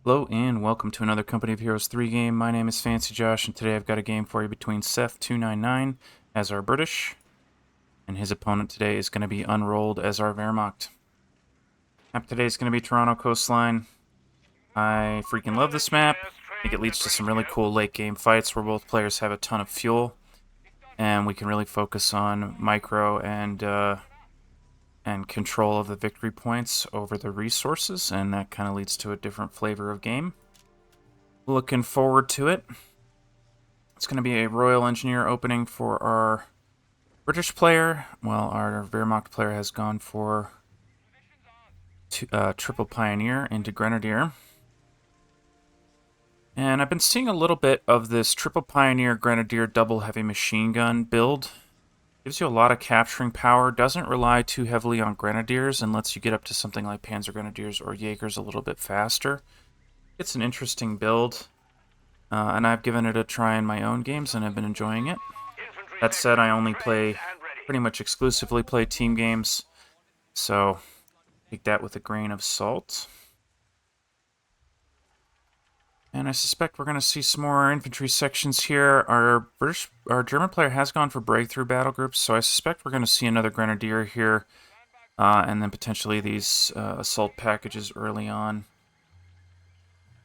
Hello and welcome to another Company of Heroes 3 game. My name is Fancy Josh, and today I've got a game for you between Seth299 as our British, and his opponent today is going to be Unrolled as our Wehrmacht. Map today is going to be Toronto Coastline. I freaking love this map. I think it leads to some really cool late game fights where both players have a ton of fuel, and we can really focus on micro and control of the victory points over the resources, and that kind of leads to a different flavor of game. Looking forward to it. It's going to be a Royal Engineer opening for our British player, while our Wehrmacht player has gone for Triple Pioneer into Grenadier. And I've been seeing a little bit of this Triple Pioneer Grenadier double heavy machine gun build. Gives you a lot of capturing power, doesn't rely too heavily on Grenadiers, and lets you get up to something like Panzer Grenadiers or Jaegers a little bit faster. It's an interesting build. And I've given it a try in my own games, and I've been enjoying it. That said, I only pretty much exclusively play team games, so take that with a grain of salt. And I suspect we're going to see some more infantry sections here. Our German player has gone for breakthrough battle groups, so I suspect we're going to see another Grenadier here, and then potentially these assault packages early on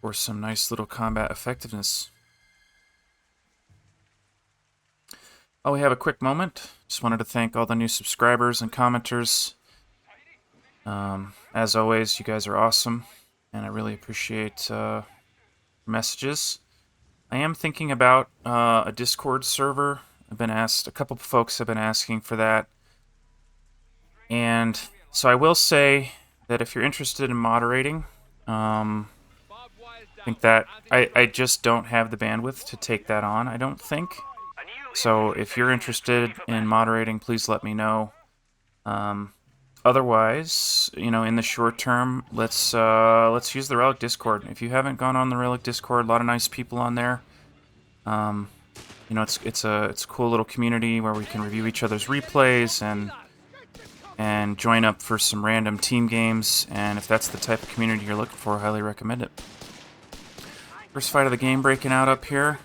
for some nice little combat effectiveness. Oh, we have a quick moment. Just wanted to thank all the new subscribers and commenters. As always, you guys are awesome, and I really appreciate your messages. I am thinking about a Discord server. I've been asked, a couple of folks have been asking for that. And so I will say that if you're interested in moderating, I think that I just don't have the bandwidth to take that on, I don't think. So if you're interested in moderating, please let me know. Otherwise, you know, in the short term, let's use the Relic Discord. If you haven't gone on the Relic Discord, a lot of nice people on there. You know, it's a cool little community where we can review each other's replays and join up for some random team games. And if that's the type of community you're looking for, I highly recommend it. First fight of the game breaking out up here.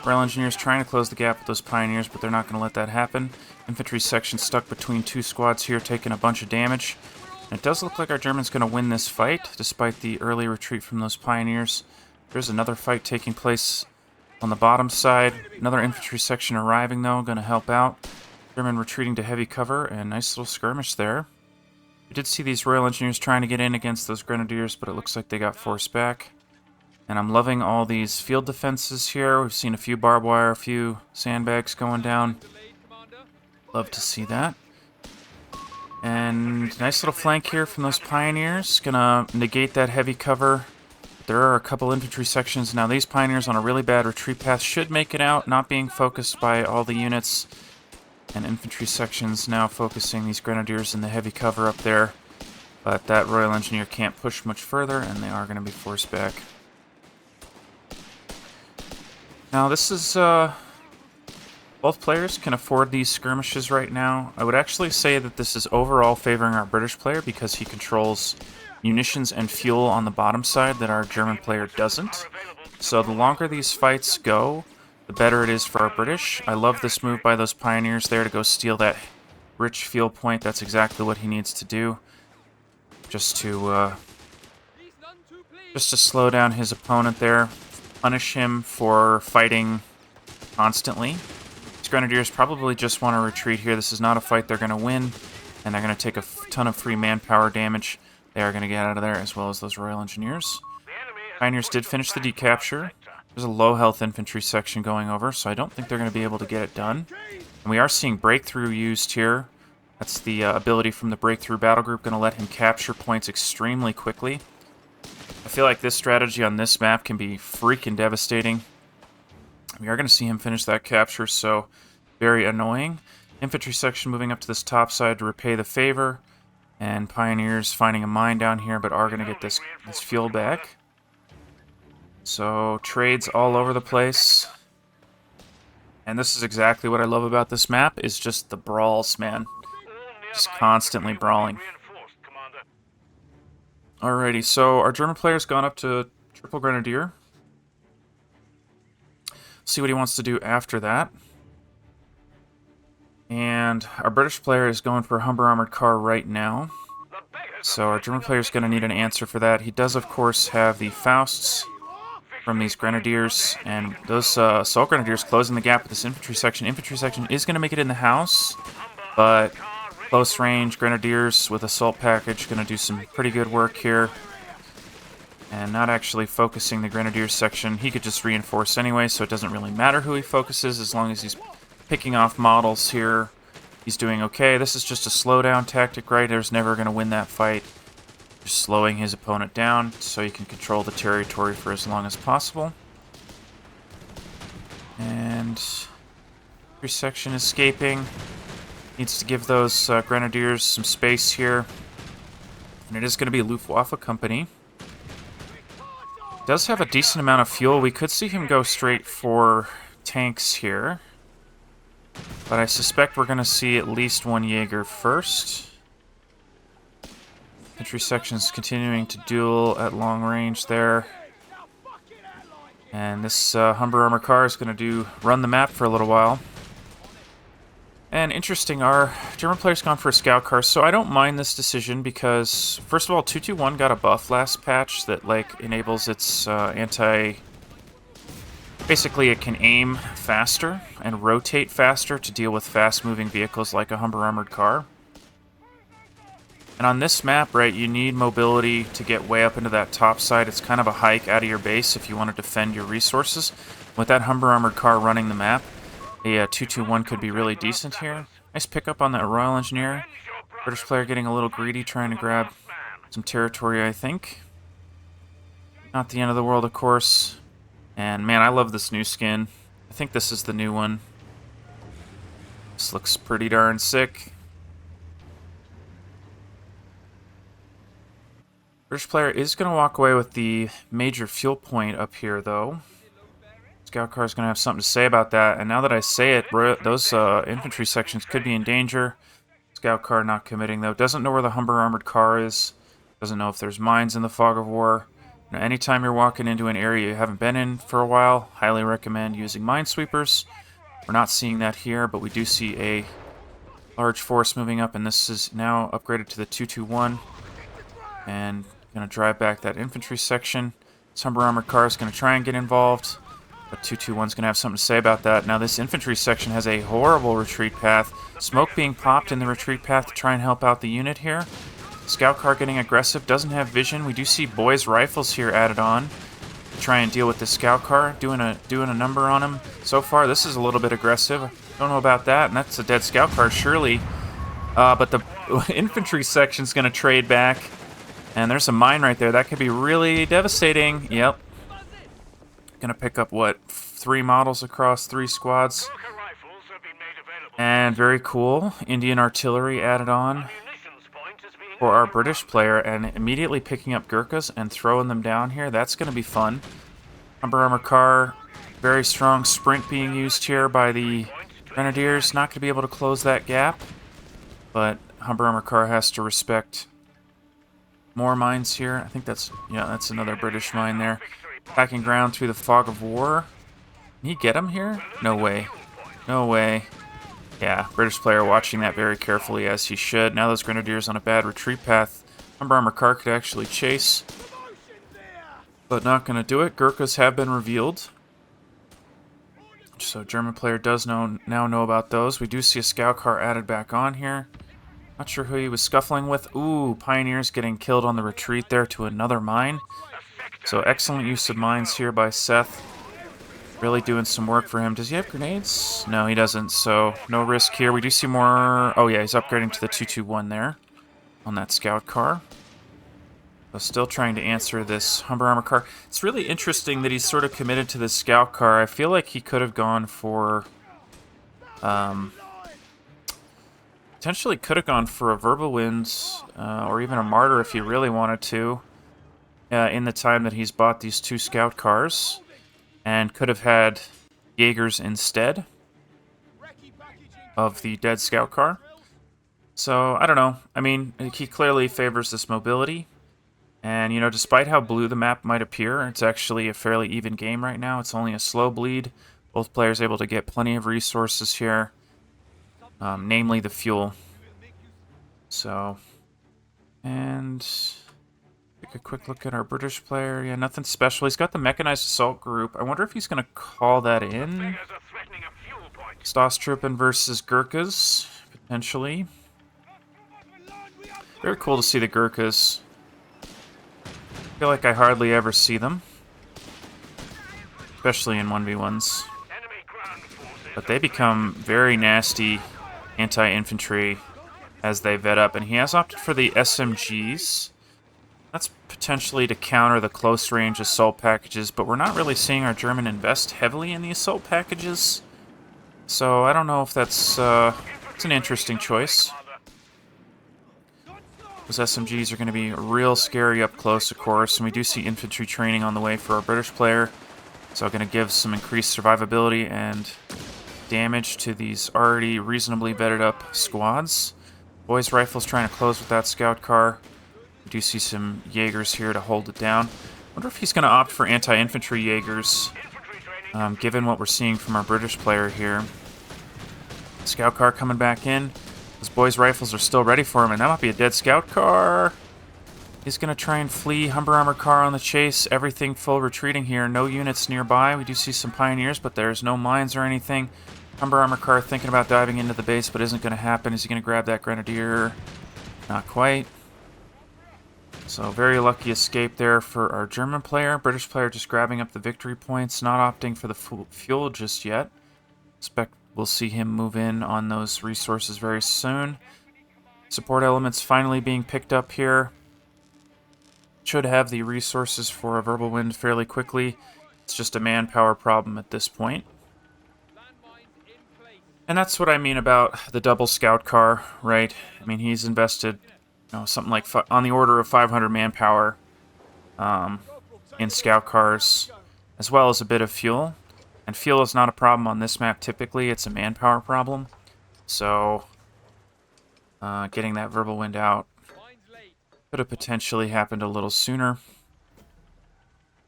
Royal Engineers trying to close the gap with those Pioneers, but they're not going to let that happen. Infantry section stuck between two squads here, taking a bunch of damage. And it does look like our Germans going to win this fight, despite the early retreat from those Pioneers. There's another fight taking place on the bottom side. Another infantry section arriving, though, going to help out. German retreating to heavy cover, and nice little skirmish there. We did see these Royal Engineers trying to get in against those Grenadiers, but it looks like they got forced back. And I'm loving all these field defenses here. We've seen a few barbed wire, a few sandbags going down. Love to see that. And nice little flank here from those Pioneers. Gonna negate that heavy cover. There are a couple infantry sections. Now these Pioneers on a really bad retreat path should make it out, not being focused by all the units. And infantry sections now focusing these Grenadiers in the heavy cover up there. But that Royal Engineer can't push much further, and they are going to be forced back. Now this is, both players can afford these skirmishes right now. I would actually say that this is overall favoring our British player because he controls munitions and fuel on the bottom side that our German player doesn't. So the longer these fights go, the better it is for our British. I love this move by those Pioneers there to go steal that rich fuel point. That's exactly what he needs to do. Just to slow down his opponent there. Punish him for fighting constantly. These Grenadiers probably just want to retreat here. This is not a fight they're going to win, and they're going to take a ton of free manpower damage. They are going to get out of there, as well as those Royal Engineers. Pioneers did finish the decapture. There's a low health infantry section going over, so I don't think they're going to be able to get it done. And we are seeing breakthrough used here. That's the ability from the breakthrough battle group, going to let him capture points extremely quickly. I feel like this strategy on this map can be freaking devastating. We are going to see him finish that capture, so very annoying. Infantry section moving up to this top side to repay the favor. And Pioneers finding a mine down here, but are going to get this fuel back. So trades all over the place. And this is exactly what I love about this map, is just the brawls, man. Just constantly brawling. Alrighty, so our German player's gone up to Triple Grenadier. See what he wants to do after that. And our British player is going for a Humber Armored Car right now. So our German player is going to need an answer for that. He does, of course, have the Fausts from these Grenadiers, and those Assault Grenadiers closing the gap with this infantry section. Infantry section is going to make it in the house, but close range Grenadiers with Assault Package going to do some pretty good work here. And not actually focusing the Grenadiers section. He could just reinforce anyway, so it doesn't really matter who he focuses as long as he's picking off models here. He's doing okay. This is just a slowdown tactic, right? There's never going to win that fight. Just slowing his opponent down so you can control the territory for as long as possible. And every section escaping. Needs to give those Grenadiers some space here. And it is going to be a Luftwaffe company. Does have a decent amount of fuel. We could see him go straight for tanks here. But I suspect we're going to see at least one Jaeger first. Infantry section's continuing to duel at long range there. And this Humber Armored Car is going to run the map for a little while. And interesting, our German player's gone for a scout car, so I don't mind this decision because, first of all, 221 got a buff last patch that, like, enables its Basically, it can aim faster and rotate faster to deal with fast-moving vehicles like a Humber Armored Car. And on this map, right, you need mobility to get way up into that top side. It's kind of a hike out of your base if you want to defend your resources. With that Humber Armored Car running the map, a 221 could be really decent here. Nice pickup on that Royal Engineer. British player getting a little greedy, trying to grab some territory, I think. Not the end of the world, of course. And man, I love this new skin. I think this is the new one. This looks pretty darn sick. British player is going to walk away with the major fuel point up here, though. Scout car is going to have something to say about that. And now that I say it, those infantry sections could be in danger. Scout car not committing, though. Doesn't know where the Humber Armored Car is. Doesn't know if there's mines in the fog of war. Now, anytime you're walking into an area you haven't been in for a while, highly recommend using minesweepers. We're not seeing that here, but we do see a large force moving up, and this is now upgraded to the 221. And going to drive back that infantry section. This Humber Armored Car is going to try and get involved, but 221's going to have something to say about that. Now, this infantry section has a horrible retreat path. Smoke being popped in the retreat path to try and help out the unit here. Scout car getting aggressive, doesn't have vision. We do see boys' rifles here added on to try and deal with the scout car, doing a number on him. So far, this is a little bit aggressive. Don't know about that, and that's a dead scout car, surely. But the infantry section's going to trade back, and there's a mine right there. That could be really devastating. Yep. Going to pick up, what, 3 models across 3 squads. And very cool. Indian artillery added on for our British player, and immediately picking up Gurkhas and throwing them down here. That's going to be fun. Humber Armored Car, very strong sprint being used here by the Grenadiers. Not going to be able to close that gap, but Humber Armored Car has to respect more mines here. I think that's another British mine there. Packing ground through the fog of war. Can he get him here? No way. No way. Yeah, British player watching that very carefully, as he should. Now those Grenadiers on a bad retreat path. Humber Armored Car could actually chase, but not going to do it. Gurkhas have been revealed, so German player does now know about those. We do see a scout car added back on here. Not sure who he was scuffling with. Ooh, Pioneers getting killed on the retreat there to another mine. So excellent use of mines here by Seth. Really doing some work for him. Does he have grenades? No, he doesn't, so no risk here. We do see more... Oh yeah, he's upgrading to the 221 there on that scout car. So still trying to answer this Humber Armored Car. It's really interesting that he's sort of committed to this scout car. I feel like he could have gone for... potentially could have gone for a Verbalwind or even a Martyr if he really wanted to in the time that he's bought these 2 scout cars. And could have had Jaegers instead of the dead scout car. So, I don't know. I mean, he clearly favors this mobility. And, you know, despite how blue the map might appear, it's actually a fairly even game right now. It's only a slow bleed. Both players able to get plenty of resources here, namely the fuel. So, and take a quick look at our British player. Yeah, nothing special. He's got the mechanized assault group. I wonder if he's going to call that in. Stostruppen versus Gurkhas, potentially. Very cool to see the Gurkhas. I feel like I hardly ever see them, especially in 1v1s. But they become very nasty anti-infantry as they vet up. And he has opted for the SMGs. That's potentially to counter the close-range assault packages, but we're not really seeing our German invest heavily in the assault packages. So I don't know if that's it's an interesting choice. Those SMGs are going to be real scary up close, of course, and we do see infantry training on the way for our British player. So going to give some increased survivability and damage to these already reasonably vetted up squads. Boys Rifles trying to close with that scout car. We do see some Jaegers here to hold it down. Wonder if he's going to opt for anti-infantry Jaegers, given what we're seeing from our British player here. Scout car coming back in. Those boys' rifles are still ready for him, and that might be a dead scout car. He's going to try and flee. Humber armor car on the chase. Everything full retreating here. No units nearby. We do see some pioneers, but there's no mines or anything. Humber armor car thinking about diving into the base, but isn't going to happen. Is he going to grab that grenadier? Not quite. So very lucky escape there for our German player. British player just grabbing up the victory points, not opting for the fuel just yet. Expect we'll see him move in on those resources very soon. Support elements finally being picked up here. Should have the resources for a verbal wind fairly quickly. It's just a manpower problem at this point. And that's what I mean about the double scout car, right? I mean, he's invested, you know, something like on the order of 500 manpower in scout cars, as well as a bit of fuel. And fuel is not a problem on this map typically, it's a manpower problem. So, getting that verbal wind out could have potentially happened a little sooner.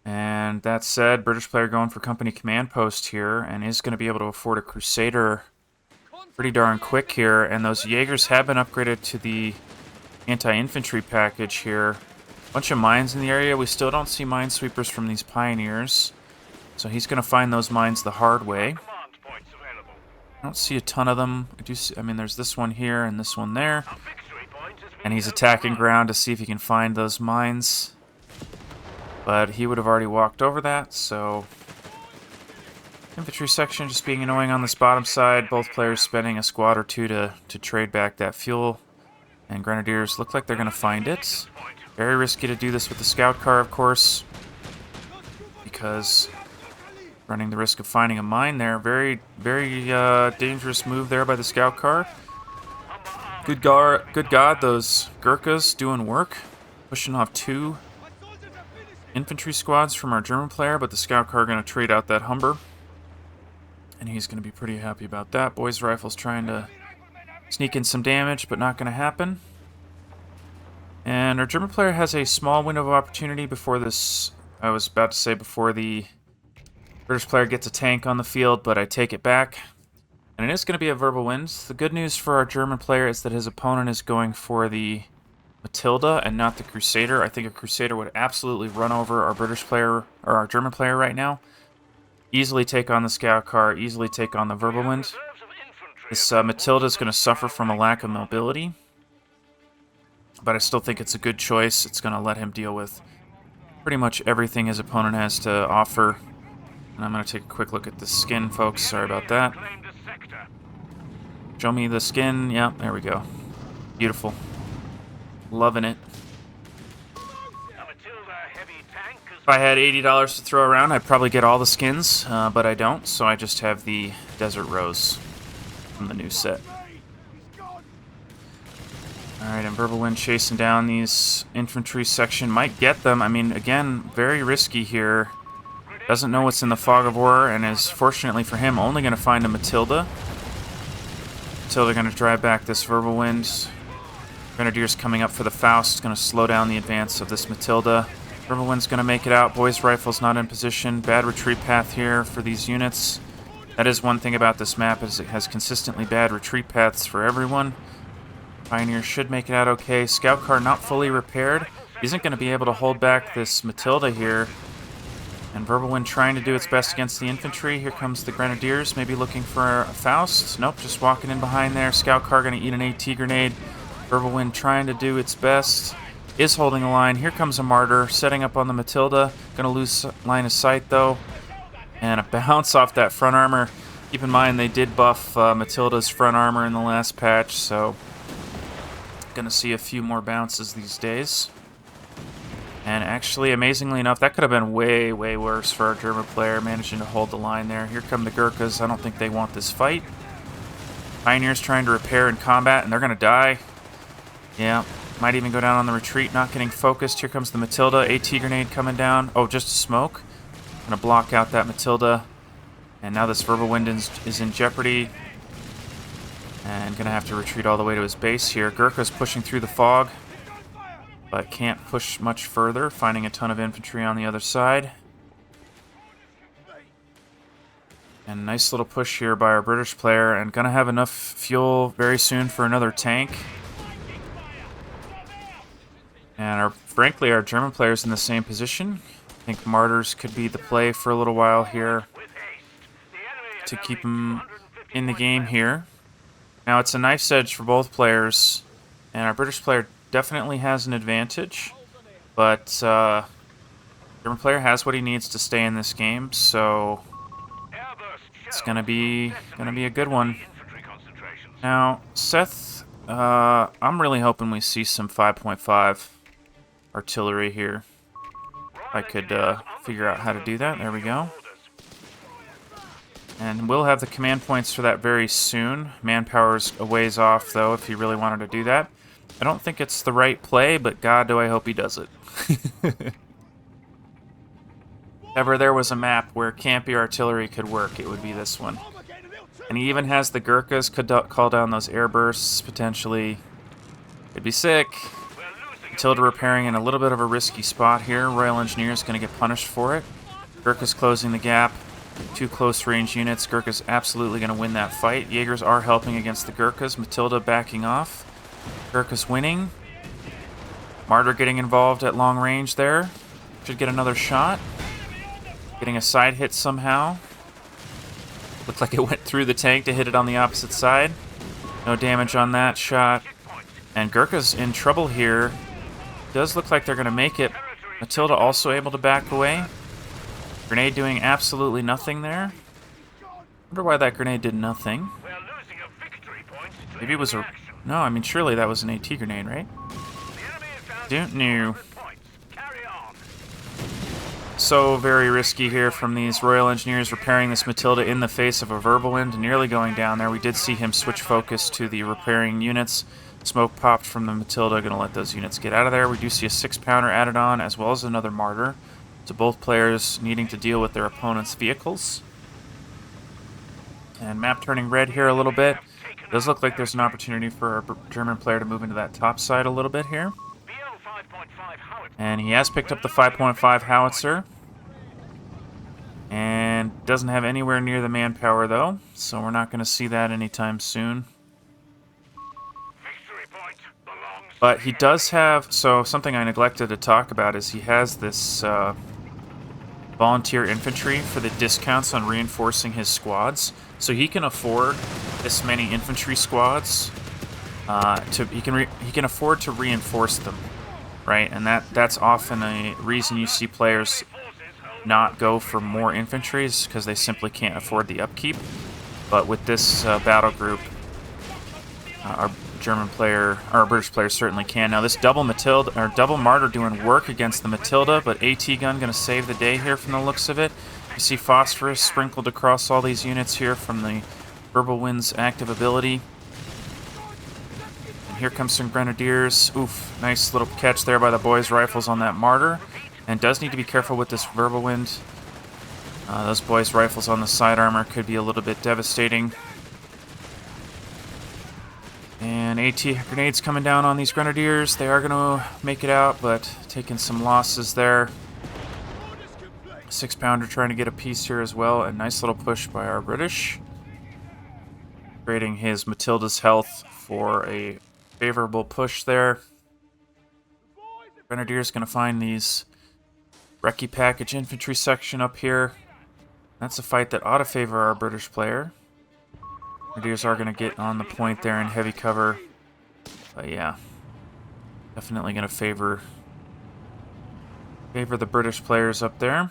And that said, British player going for company command post here, and is going to be able to afford a Crusader pretty darn quick here. And those Jaegers have been upgraded to the anti-infantry package here. Bunch of mines in the area. We still don't see minesweepers from these pioneers. So he's going to find those mines the hard way. I don't see a ton of them. I do see, I mean, there's this one here and this one there. And he's attacking ground to see if he can find those mines. But he would have already walked over that, so... Infantry section just being annoying on this bottom side. Both players spending a squad or two to trade back that fuel. And Grenadiers look like they're going to find it. Very risky to do this with the scout car, of course. Because... running the risk of finding a mine there. Very, very dangerous move there by the scout car. Good God, those Gurkhas doing work. Pushing off 2 infantry squads from our German player, but the scout car going to trade out that Humber. And he's going to be pretty happy about that. Boys Rifles trying to sneak in some damage, but not going to happen. And our German player has a small window of opportunity before this... I was about to say before the... British player gets a tank on the field, but I take it back. And it is going to be a verbal wind. The good news for our German player is that his opponent is going for the Matilda and not the Crusader. I think a Crusader would absolutely run over our British player, or our German player right now. Easily take on the scout car, easily take on the verbal wind. This Matilda is going to suffer from a lack of mobility. But I still think it's a good choice. It's going to let him deal with pretty much everything his opponent has to offer. And I'm going to take a quick look at the skin, folks. Sorry about that. Show me the skin. Yeah, there we go. Beautiful. Loving it. If I had $80 to throw around, I'd probably get all the skins, but I don't, so I just have the Desert Rose from the new set. Alright, and Verbal Wind chasing down these infantry section. Might get them. I mean, again, very risky here. Doesn't know what's in the Fog of War, and is, fortunately for him, only going to find a Matilda. Matilda going to drive back this Verbal Wind. Grenadiers coming up for the Faust. Going to slow down the advance of this Matilda. Riverwind's going to make it out. Boys' Rifle's not in position. Bad retreat path here for these units. That is one thing about this map, is it has consistently bad retreat paths for everyone. Pioneer should make it out okay. Scout car not fully repaired. Isn't going to be able to hold back this Matilda here. And Verbalwind trying to do its best against the infantry. Here comes the Grenadiers, maybe looking for a Faust. Nope, just walking in behind there. Scout car going to eat an AT grenade. Verbalwind trying to do its best. Is holding the line. Here comes a Martyr, setting up on the Matilda. Going to lose line of sight, though. And a bounce off that front armor. Keep in mind, they did buff Matilda's front armor in the last patch, so going to see a few more bounces these days. And actually, amazingly enough, that could have been way, way worse for our German player, managing to hold the line there. Here come the Gurkhas. I don't think they want this fight. Pioneers trying to repair in combat, and they're going to die. Yeah, might even go down on the retreat, not getting focused. Here comes the Matilda. AT grenade coming down. Oh, just a smoke. Going to block out that Matilda. And now this Verbalwind is in jeopardy. And going to have to retreat all the way to his base here. Gurkha's pushing through the fog, but can't push much further, finding a ton of infantry on the other side. And nice little push here by our British player, and gonna have enough fuel very soon for another tank. And frankly, our German player's in the same position. I think Martyrs could be the play for a little while here to keep him in the game here. Now it's a knife's edge for both players, and our British player definitely has an advantage, but German player has what he needs to stay in this game, so it's gonna be a good one. Now, Seth, I'm really hoping we see some 5.5 artillery here. If I could figure out how to do that. There we go. And we'll have the command points for that very soon. Manpower's a ways off, though, if he really wanted to do that. I don't think it's the right play, but God, do I hope he does it. If ever there was a map where campy artillery could work, it would be this one. And he even has the Gurkhas could call down those air bursts, potentially. It'd be sick. Matilda repairing in a little bit of a risky spot here. Royal Engineers going to get punished for it. Gurkha's closing the gap. Two close range units. Gurkha's absolutely going to win that fight. Jaegers are helping against the Gurkhas. Matilda backing off. Gurkha's winning. Martyr getting involved at long range there. Should get another shot. Getting a side hit somehow. Looked like it went through the tank to hit it on the opposite side. No damage on that shot. And Gurkha's in trouble here. Does look like they're going to make it. Matilda also able to back away. Grenade doing absolutely nothing there. Wonder why that grenade did nothing. Maybe it was a... No, I mean, surely that was an AT grenade, right? Don't know. So very risky here from these Royal Engineers repairing this Matilda in the face of a Verbalwind, nearly going down there. We did see him switch focus to the repairing units. Smoke popped from the Matilda, going to let those units get out of there. We do see a 6-pounder added on, as well as another Martyr. So both players needing to deal with their opponent's vehicles. And map turning red here a little bit. Does look like there's an opportunity for our German player to move into that top side a little bit here. And he has picked up the 5.5 howitzer. And doesn't have anywhere near the manpower, though. So we're not going to see that anytime soon. But he does have... So something I neglected to talk about is he has this volunteer infantry for the discounts on reinforcing his squads. So he can afford this many infantry squads. He can afford to reinforce them, right? And that's often a reason you see players not go for more infantry, is because they simply can't afford the upkeep. But with this battle group, our British player certainly can. Now this double Matilda or double Martyr doing work against the Matilda, but AT gun going to save the day here from the looks of it. You see phosphorus sprinkled across all these units here from the Verbalwind's active ability. And here comes some Grenadiers. Oof, nice little catch there by the boys' rifles on that Martyr. And does need to be careful with this Verbalwind. Those boys' rifles on the side armor could be a little bit devastating. And grenades coming down on these grenadiers. They are going to make it out, but taking some losses there. 6-pounder trying to get a piece here as well. A nice little push by our British. Trading his Matilda's health for a favorable push there. Grenadier's going to find these Recce package infantry section up here. That's a fight that ought to favor our British player. Grenadiers are going to get on the point there in heavy cover. But yeah, definitely going to favor the British players up there.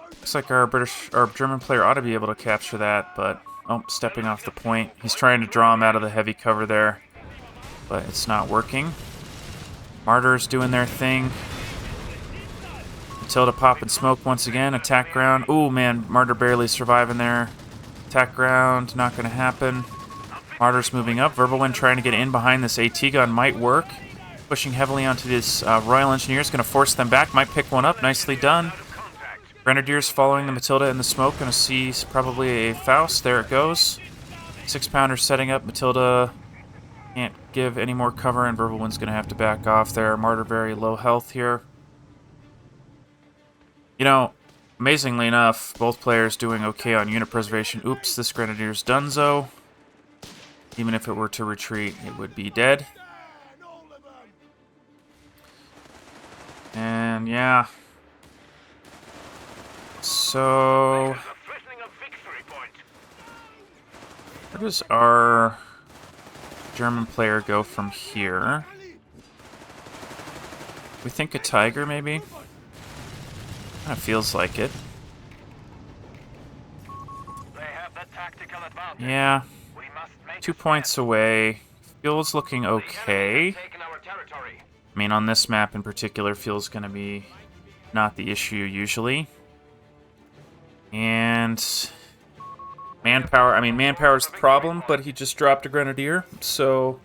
Looks like our German player ought to be able to capture that, but oh, stepping off the point. He's trying to draw him out of the heavy cover there, but it's not working. Martyrs doing their thing. Matilda popping smoke once again. Attack ground. Ooh, man, Martyr barely surviving there. Attack ground, not going to happen. Martyrs moving up. Verbalwind trying to get in behind this AT gun might work. Pushing heavily onto this Royal Engineers, going to force them back. Might pick one up. Nicely done. Grenadiers following the Matilda in the smoke. Going to see probably a Faust. There it goes. 6-pounder setting up. Matilda can't give any more cover, and Verbalwind's going to have to back off there. Martyr very low health here. You know, amazingly enough, both players doing okay on unit preservation. Oops, this Grenadier's donezo. Even if it were to retreat, it would be dead. And yeah. So, where does our German player go from here? We think a Tiger, maybe? Kind of feels like it. Yeah. 2 points away. Fuel's looking okay. I mean, on this map in particular, fuel's going to be not the issue usually. And manpower, I mean, manpower's the problem, but he just dropped a Grenadier, so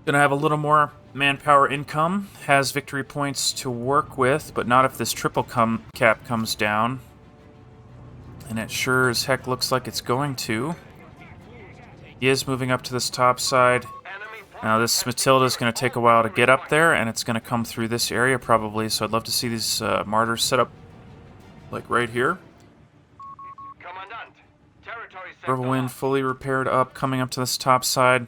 gonna have a little more manpower income. Has victory points to work with, but not if this triple cap comes down. And it sure as heck looks like it's going to. He is moving up to this top side. Now this Matilda is going to take a while to get up there, and it's going to come through this area probably, so I'd love to see these Martyrs set up like right here. Verbalwind fully repaired up, coming up to this top side.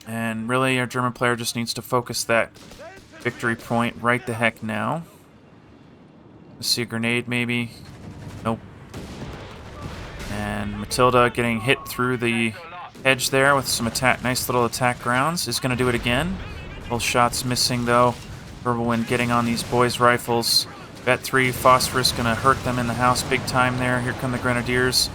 And really, our German player just needs to focus that victory point right the heck now. Let's see a grenade, maybe. Nope. And Matilda getting hit through the edge there with some nice little attack grounds. Is going to do it again. Both shots missing, though. Verbalwind getting on these boys' rifles. Bet 3, Phosphorus going to hurt them in the house big time there. Here come the Grenadiers.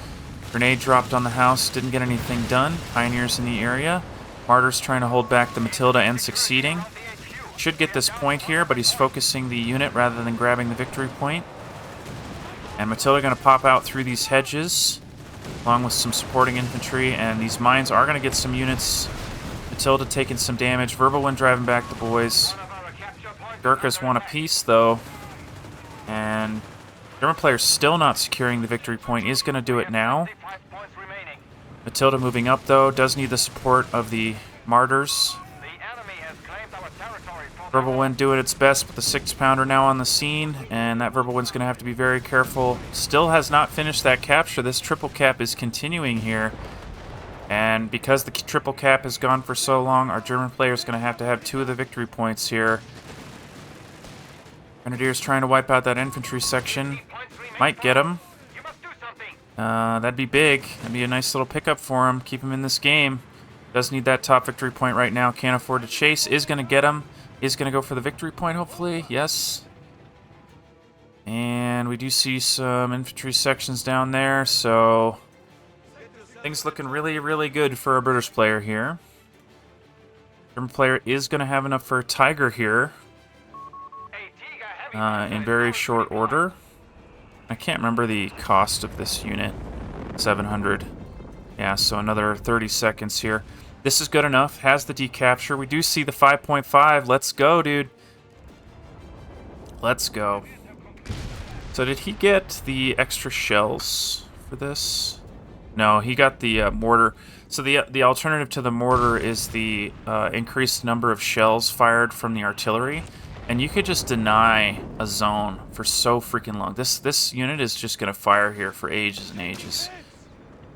Grenade dropped on the house, didn't get anything done. Pioneers in the area. Martyrs trying to hold back the Matilda and succeeding. Should get this point here, but he's focusing the unit rather than grabbing the victory point. And Matilda going to pop out through these hedges, along with some supporting infantry, and these mines are going to get some units. Matilda taking some damage. Verbalwind driving back the boys. Gurkhas want a piece, though. And German player still not securing the victory point. Is going to do it now. Matilda moving up, though. Does need the support of the Martyrs. Verbalwind doing its best with the 6-pounder now on the scene, and that Verbalwind's going to have to be very careful. Still has not finished that capture. This triple cap is continuing here. And because the triple cap has gone for so long, our German player is going to have 2 of the victory points here. Grenadiers trying to wipe out that infantry section. Might get him. That'd be big. That'd be a nice little pickup for him. Keep him in this game. Does need that top victory point right now. Can't afford to chase. Is going to get him. Is going to go for the victory point, hopefully. Yes. And we do see some infantry sections down there, so things looking really, really good for a British player here. German player is going to have enough for a Tiger here in very short order. I can't remember the cost of this unit. 700. Yeah, so another 30 seconds here. This is good enough. Has the decapture. We do see the 5.5. Let's go, dude. Let's go. So did he get the extra shells for this? No, he got the mortar. So the alternative to the mortar is the increased number of shells fired from the artillery, and you could just deny a zone for so freaking long. This unit is just gonna fire here for ages and ages.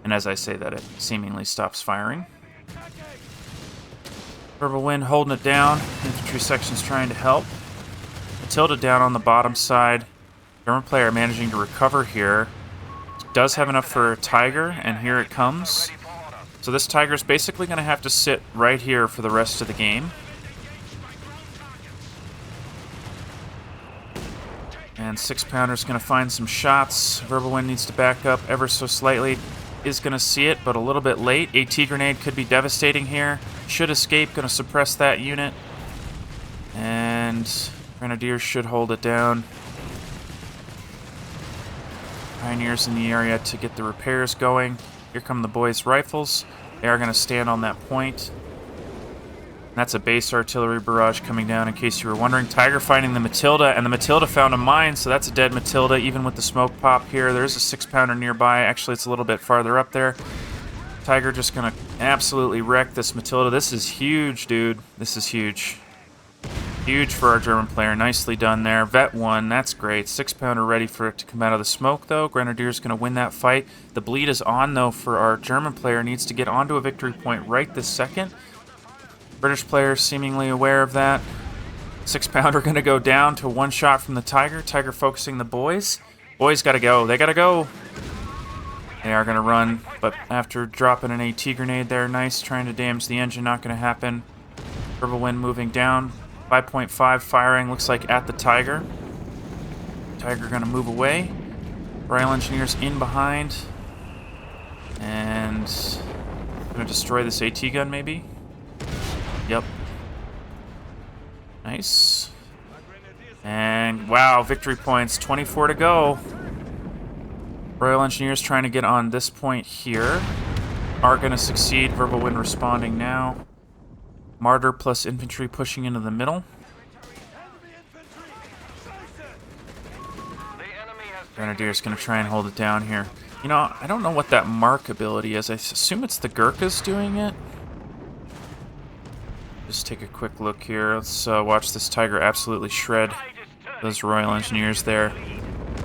And as I say that, it seemingly stops firing. Verbal Wind holding it down. Infantry section's trying to help. Matilda down on the bottom side. German player managing to recover here. Does have enough for a Tiger, and here it comes. So this Tiger's basically going to have to sit right here for the rest of the game. And 6-pounder's going to find some shots. Verbal Wind needs to back up ever so slightly. Is going to see it, but a little bit late. AT grenade could be devastating here. Should escape, going to suppress that unit. And Grenadiers should hold it down. Pioneers in the area to get the repairs going. Here come the boys' rifles. They are going to stand on that point. That's a base artillery barrage coming down, in case you were wondering. Tiger finding the Matilda, and the Matilda found a mine, so that's a dead Matilda, even with the smoke pop here. There's a 6-pounder nearby. Actually, it's a little bit farther up there. Tiger just going to absolutely wreck this Matilda. This is huge, dude. This is huge. Huge for our German player. Nicely done there. Vet 1, that's great. 6-pounder ready for it to come out of the smoke, though. Grenadier's going to win that fight. The bleed is on, though, for our German player. Needs to get onto a victory point right this second. British player seemingly aware of that. 6-pounder going to go down to one shot from the Tiger. Tiger focusing the boys. Boys got to go. They got to go. They are going to run, but after dropping an AT grenade there, nice. Trying to damage the engine, not going to happen. Verbal Wind moving down. 5.5 firing, looks like at the Tiger. Tiger going to move away. Royal Engineers in behind. And going to destroy this AT gun, maybe? Yep. Nice. And wow, victory points. 24 to go. Royal Engineers trying to get on this point here. Are going to succeed. Verbal Wind responding now. Martyr plus infantry pushing into the middle. Grenadier's going to try and hold it down here. You know, I don't know what that mark ability is. I assume it's the Gurkhas doing it. Just take a quick look here. Let's watch this Tiger absolutely shred those Royal Engineers there.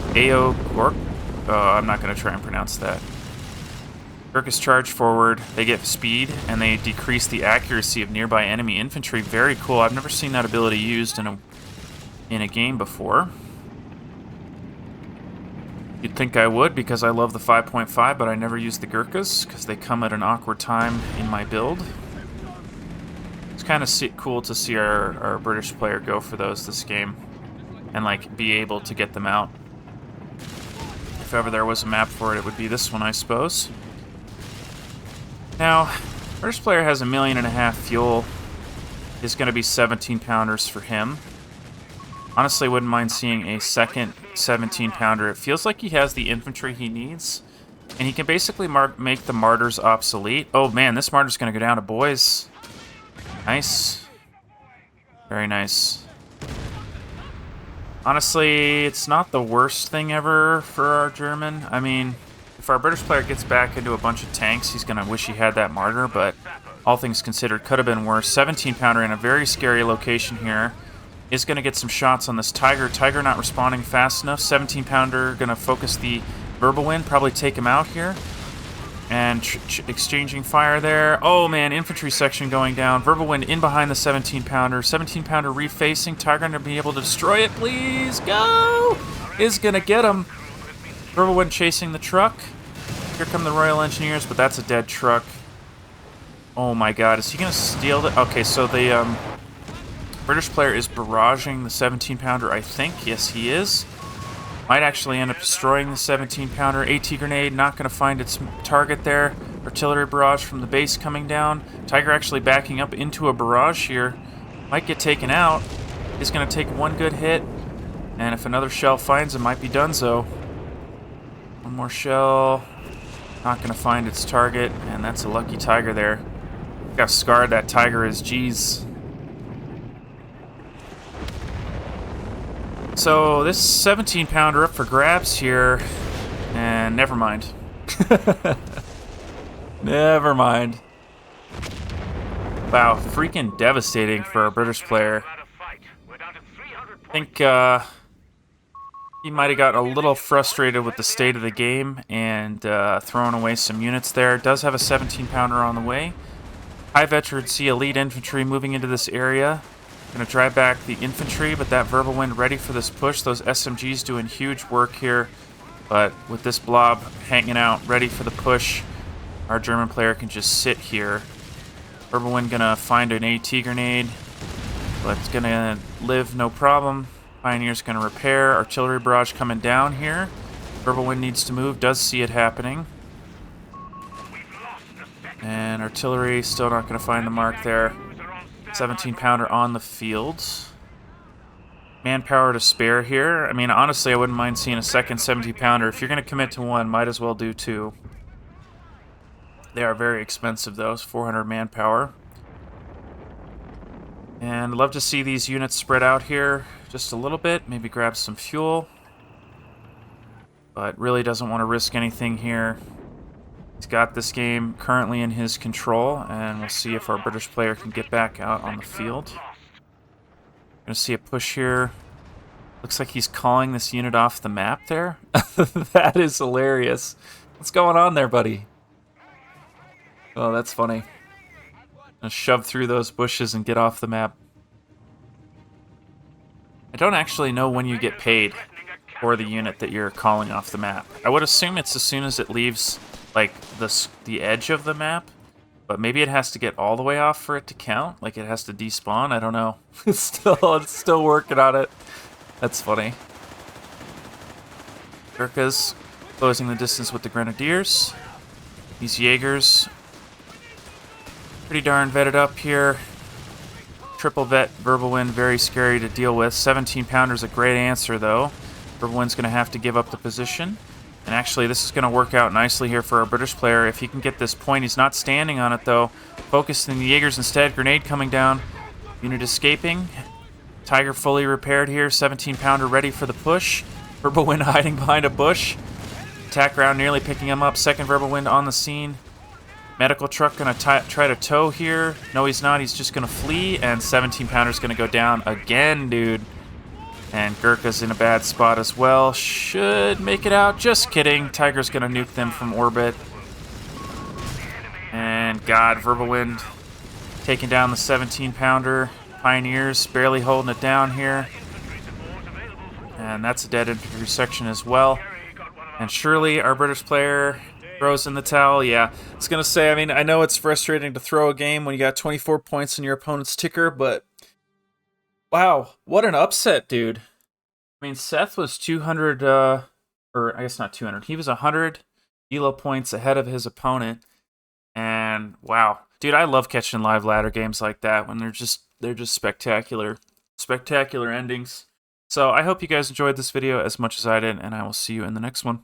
AO Gork. I'm not going to try and pronounce that. Gurkhas charge forward. They get speed, and they decrease the accuracy of nearby enemy infantry. Very cool. I've never seen that ability used in a game before. You'd think I would, because I love the 5.5, but I never use the Gurkhas, because they come at an awkward time in my build. It's kind of cool to see our British player go for those this game and like be able to get them out. If ever there was a map for it, it would be this one, I suppose. Now, British player has 1.5 million fuel. Is going to be 17-pounders for him. Honestly, wouldn't mind seeing a second 17-pounder. It feels like he has the infantry he needs, and he can basically make the martyrs obsolete. Oh man, this martyr's going to go down to boys. Nice. Very nice. Honestly, it's not the worst thing ever for our German. I mean, if our British player gets back into a bunch of tanks, he's going to wish he had that martyr, but all things considered, could have been worse. 17-pounder in a very scary location here. Is going to get some shots on this Tiger. Tiger not responding fast enough. 17-pounder going to focus the Verbal Wind, probably take him out here. And exchanging fire there. Oh man, infantry section going down. Verbal Wind in behind the 17-pounder. 17-pounder refacing. Tiger going to be able to destroy it. Please go! Is going to get him. Verbal Wind chasing the truck. Here come the Royal Engineers, but that's a dead truck. Oh my god, is he going to steal it? Okay, so the British player is barraging the 17-pounder, I think. Yes, he is. Might actually end up destroying the 17-pounder. AT grenade, not going to find its target there. Artillery barrage from the base coming down. Tiger actually backing up into a barrage here. Might get taken out. He's going to take one good hit. And if another shell finds him, might be donezo. One more shell. Not going to find its target. And that's a lucky Tiger there. Look how scarred that Tiger is. Jeez. So this 17-pounder up for grabs here, and never mind. Never mind. Wow, freaking devastating for a British player. I think he might have got a little frustrated with the state of the game and thrown away some units there. Does have a 17-pounder on the way. High veterancy elite infantry moving into this area. Going to drive back the infantry, but that verbal wind ready for this push. Those SMGs doing huge work here. But with this blob hanging out, ready for the push, our German player can just sit here. Verbal wind going to find an AT grenade, but it's going to live no problem. Pioneer's going to repair. Artillery barrage coming down here. Verbal wind needs to move, does see it happening. And artillery still not going to find the mark there. 17-pounder on the field. Manpower to spare here. I mean, honestly, I wouldn't mind seeing a second 17-pounder. If you're going to commit to one, might as well do two. They are very expensive, though. It's 400 manpower. And I'd love to see these units spread out here just a little bit. Maybe grab some fuel. But really doesn't want to risk anything here. He's got this game currently in his control, and we'll see if our British player can get back out on the field. Gonna see a push here. Looks like he's calling this unit off the map there. That is hilarious. What's going on there, buddy? Oh, that's funny. Gonna shove through those bushes and get off the map. I don't actually know when you get paid for the unit that you're calling off the map. I would assume it's as soon as it leaves like the edge of the map, but maybe it has to get all the way off for it to count. Like it has to despawn. I don't know. It's still working on it. That's funny. Gurkhas closing the distance with the Grenadiers. These Jaegers pretty darn vetted up here. Triple vet verbal wind, very scary to deal with. 17-pounder's a great answer though. Verbal wind's going to have to give up the position. And actually, this is going to work out nicely here for our British player. If he can get this point, he's not standing on it, though. Focusing the Jaegers instead. Grenade coming down. Unit escaping. Tiger fully repaired here. 17-pounder ready for the push. Verbal wind hiding behind a bush. Attack round nearly picking him up. Second verbal wind on the scene. Medical truck going to try to tow here. No, he's not. He's just going to flee. And 17-pounder's going to go down again, dude. And Gurkha's in a bad spot as well. Should make it out. Just kidding. Tiger's going to nuke them from orbit. And God, verbal wind taking down the 17-pounder. Pioneers barely holding it down here. And that's a dead infantry section as well. And surely our British player throws in the towel. Yeah, I was going to say, I mean, I know it's frustrating to throw a game when you got 24 points in your opponent's ticker, but wow, what an upset, dude. I mean, Seth was 200, or I guess not 200. He was 100 elo points ahead of his opponent. And wow, dude, I love catching live ladder games like that when they're just spectacular. Spectacular endings. So I hope you guys enjoyed this video as much as I did, and I will see you in the next one.